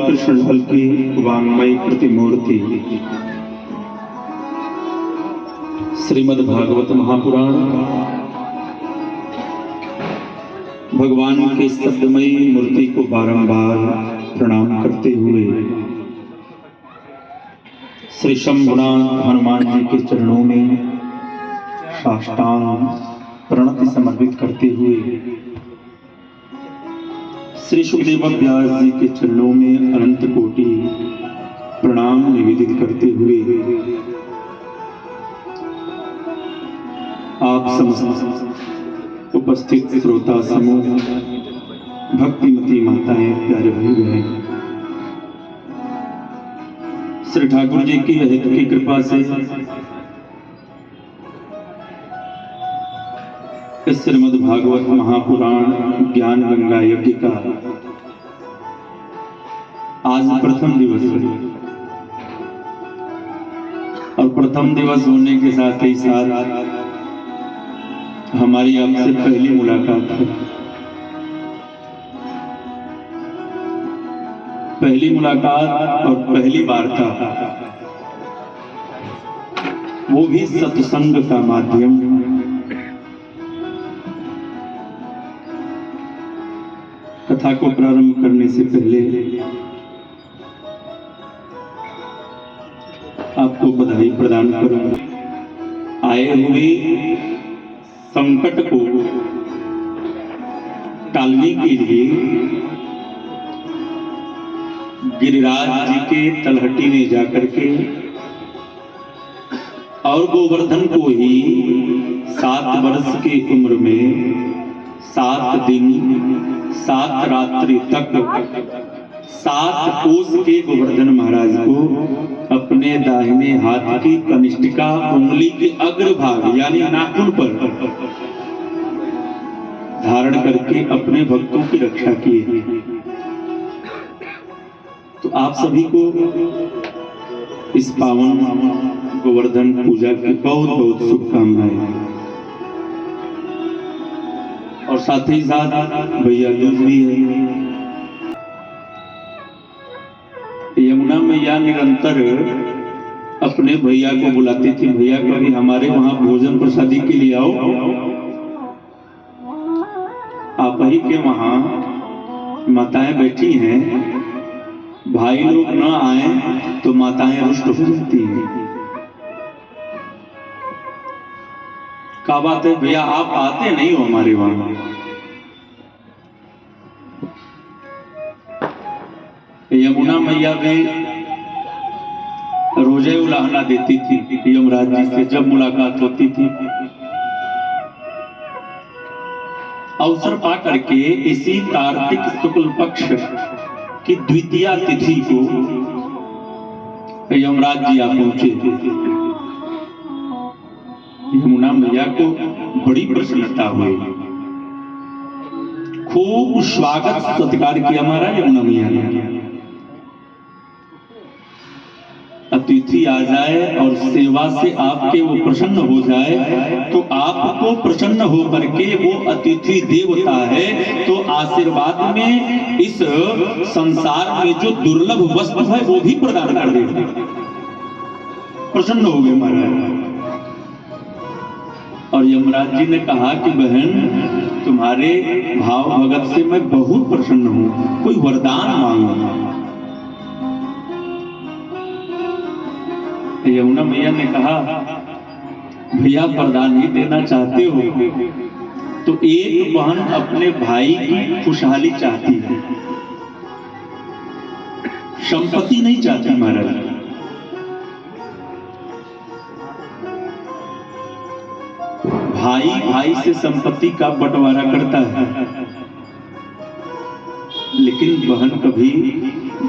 कृष्ण लाल की वाङ्मयी प्रतिमूर्ति श्रीमद् भागवत महापुराण भगवान के शब्दमयी मूर्ति को बारंबार प्रणाम करते हुए श्री शंभुनाथ हनुमान जी के चरणों में साष्टांग प्रणति समर्पित करते हुए श्री सुखदेव व्यास जी के चरणों में अनंत कोटि प्रणाम निवेदित करते हुए आप समस्त उपस्थित श्रोता समूह, भक्तिमती माताएं, प्यारे भाई बहन, श्री ठाकुर जी की अहित की कृपा से इस श्रीमद् भागवत महापुराण ज्ञान गंगा यज्ञ का आज प्रथम दिवस है और प्रथम दिवस होने के साथ ही साथ हमारी आपसे पहली मुलाकात है। पहली मुलाकात और पहली वार्ता, वो भी सत्संग का माध्यम। कथा को प्रारंभ करने से पहले आपको बधाई प्रदान करूं। आए हुए संकट को टालने के लिए गिरिराज जी के तलहटी में जाकर के और गोवर्धन को ही 7 वर्ष की उम्र में 7 दिन 7 रात्रि तक 7 कोस के गोवर्धन महाराज को अपने दाहिने हाथ की कनिष्ठिका उंगली के अग्रभाग यानी नाखून पर धारण करके अपने भक्तों की रक्षा की है। तो आप सभी को इस पावन गोवर्धन पूजा की बहुत बहुत शुभकामनाएं और साथ ही साथ भैया दूज भी है। यमुना मैया निरंतर अपने भैया को बुलाती थी, भैया कभी हमारे वहां भोजन प्रसादी के लिए आओ। आप ही के वहां माताएं बैठी हैं, भाई लोग न आए तो माताएं रुष्ट हो जाती हैं। क्या बात है भैया, आप आते नहीं हो हमारे वहां। यमुना मैया भी रोजे उलाहना देती थी यमराज जी से जब मुलाकात होती थी। अवसर पा करके इसी कार्तिक शुक्ल पक्ष की द्वितीया तिथि को यमराज जी आ पहुंचे। यमुना मैया को बड़ी प्रसन्नता हुई, खूब स्वागत सत्कार किया हमारा यमुना मैया ने। अतिथि आ जाए और सेवा से आपके वो प्रसन्न हो जाए तो आपको प्रसन्न होकर के वो अतिथि देवता है तो आशीर्वाद में इस संसार में जो दुर्लभ वस्तु है वो भी प्रदान कर देते। प्रसन्न हो गए महाराज। और यमराज जी ने कहा कि बहन, तुम्हारे भाव भगत से मैं बहुत प्रसन्न हूं, कोई वरदान मांगो। यमुना मैया ने कहा, भैया वरदान ही देना चाहते हो तो एक बहन अपने भाई की खुशहाली चाहती है, संपत्ति नहीं चाहती महाराज। भाई भाई से संपत्ति का बंटवारा करता है, लेकिन बहन कभी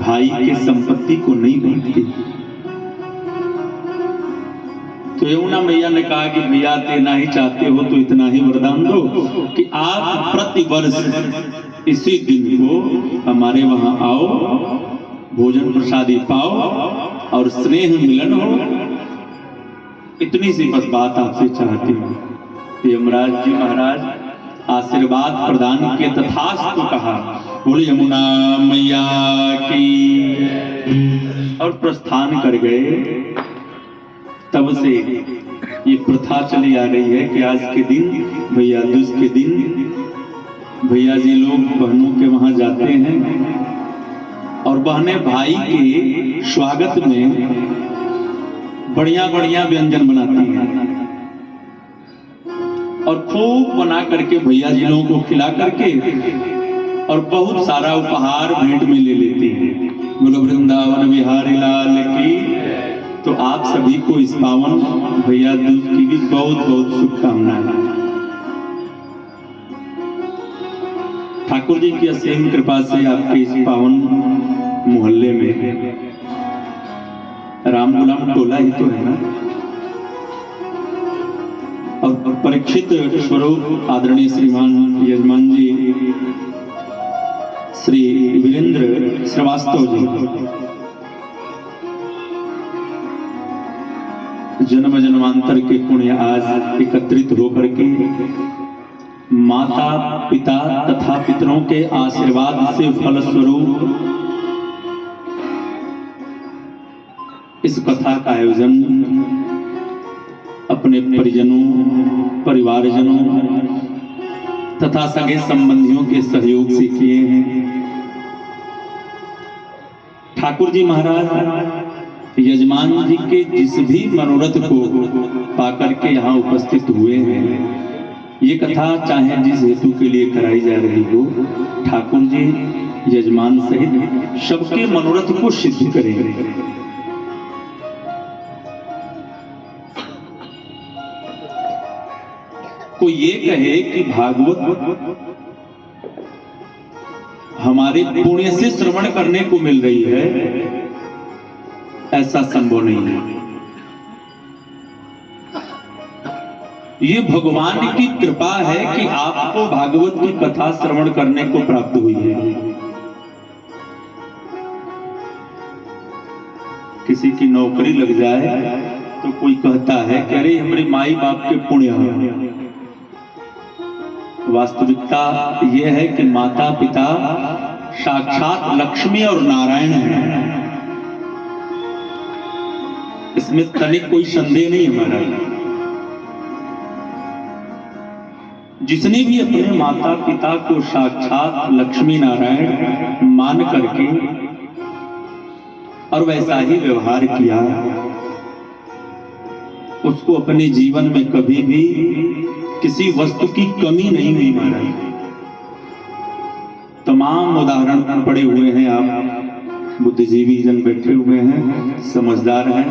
भाई के संपत्ति को नहीं बांटती। तो यमुना मैया ने कहा कि भैया देना ही चाहते हो तो इतना ही वरदान दो कि आप प्रतिवर्ष इसी दिन को हमारे वहां आओ, भोजन प्रसादी पाओ और स्नेह मिलन हो। इतनी सी बस बात आपसे चाहती हूँ। यमराज जी महाराज आशीर्वाद प्रदान किए, तथास्तु कहा। बोले यमुना मैया की और प्रस्थान कर गए, तब से ये प्रथा चली आ रही है कि आज के दिन, भैया दूज के दिन, भैया जी लोग बहनों के वहां जाते हैं और बहनें भाई के स्वागत में बढ़िया बढ़िया व्यंजन बनाती हैं और खूब बना करके भैया जी लोगों को खिला करके और बहुत सारा उपहार भेंट में ले लेती हैं। बोलो वृंदावन बिहारी लाल की। तो आप सभी को इस पावन भैया दूज की भी बहुत बहुत शुभकामनाएं। ठाकुर जी की असीम कृपा से आपके इस पावन मोहल्ले में राम गुलाम टोला ही तो है ना, और परीक्षित स्वरूप आदरणीय श्रीमान यजमान जी श्री वीरेंद्र श्रीवास्तव जी जन्म जन्मांतर के पुण्य आज एकत्रित होकर के माता पिता तथा पितरों के आशीर्वाद से फलस्वरूप इस कथा का आयोजन अपने परिजनों, परिवारजनों तथा सगे संबंधियों के सहयोग से किए हैं। ठाकुर जी महाराज यजमान जी के जिस भी मनोरथ को पाकर के यहाँ उपस्थित हुए हैं, ये कथा चाहे जिस हेतु के लिए कराई जा रही हो, ठाकुर जी यजमान सहित सबके मनोरथ को सिद्ध करेंगे। कोई ये कहे कि भागवत हमारे पुण्य से श्रवण करने को मिल रही है, ऐसा संभव नहीं है। ये भगवान की कृपा है कि आपको भागवत की कथा श्रवण करने को प्राप्त हुई है। किसी की नौकरी लग जाए तो कोई कहता है कि अरे हमारे माई बाप के पुण्य है। वास्तविकता यह है कि माता पिता साक्षात लक्ष्मी और नारायण हैं। इसमें तनिक कोई संदेह नहीं हमारा। जिसने भी अपने माता पिता को साक्षात लक्ष्मी नारायण मान करके और वैसा ही व्यवहार किया, उसको अपने जीवन में कभी भी किसी वस्तु की कमी नहीं हुई महाराज। तमाम उदाहरण पड़े हुए हैं, आप बुद्धिजीवी जन बैठे हुए हैं, समझदार हैं,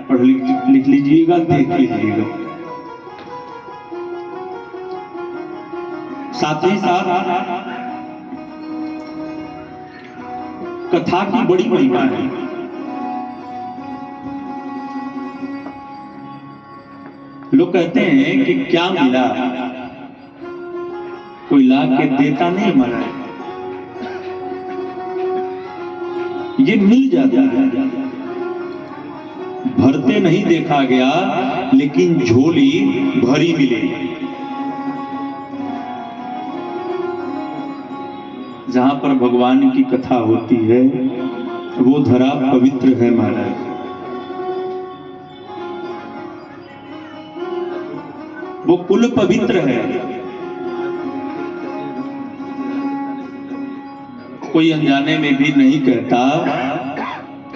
पढ़ लिख लीजिएगा, देख लीजिएगा। साथ ही साथ कथा की बड़ी महिमा है। लोग कहते हैं कि क्या मिला, कोई ला के देता नहीं मरा, ये मिल जाता है। भरते नहीं देखा गया, लेकिन झोली भरी मिली। जहां पर भगवान की कथा होती है वो धरा पवित्र है महाराज। वो कुल पवित्र है। कोई अनजाने में भी नहीं कहता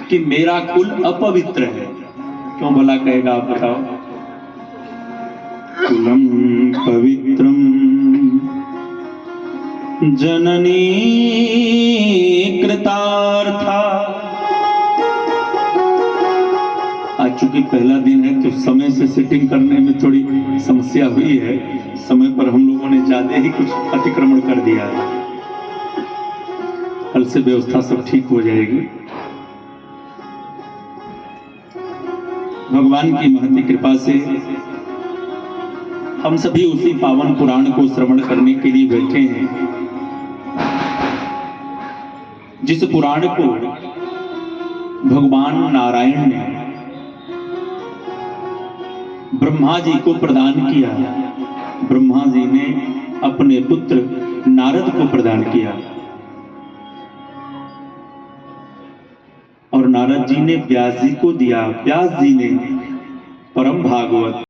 कि मेरा कुल अपवित्र है। क्यों भला कहेगा, आप बताओ। कुलम पवित्रम जननी कृतार्था। आज चूंकि पहला दिन है तो समय से सेटिंग करने में थोड़ी समस्या हुई है। समय पर हम लोगों ने ज्यादा ही कुछ अतिक्रमण कर दिया है। कल से व्यवस्था सब ठीक हो जाएगी। भगवान की महती कृपा से हम सभी उसी पावन पुराण को श्रवण करने के लिए बैठे हैं, जिस पुराण को भगवान नारायण ने ब्रह्मा जी को प्रदान किया। ब्रह्मा जी ने अपने पुत्र नारद को प्रदान किया और नारद जी ने व्यास जी को दिया। व्यास जी ने परम भागवत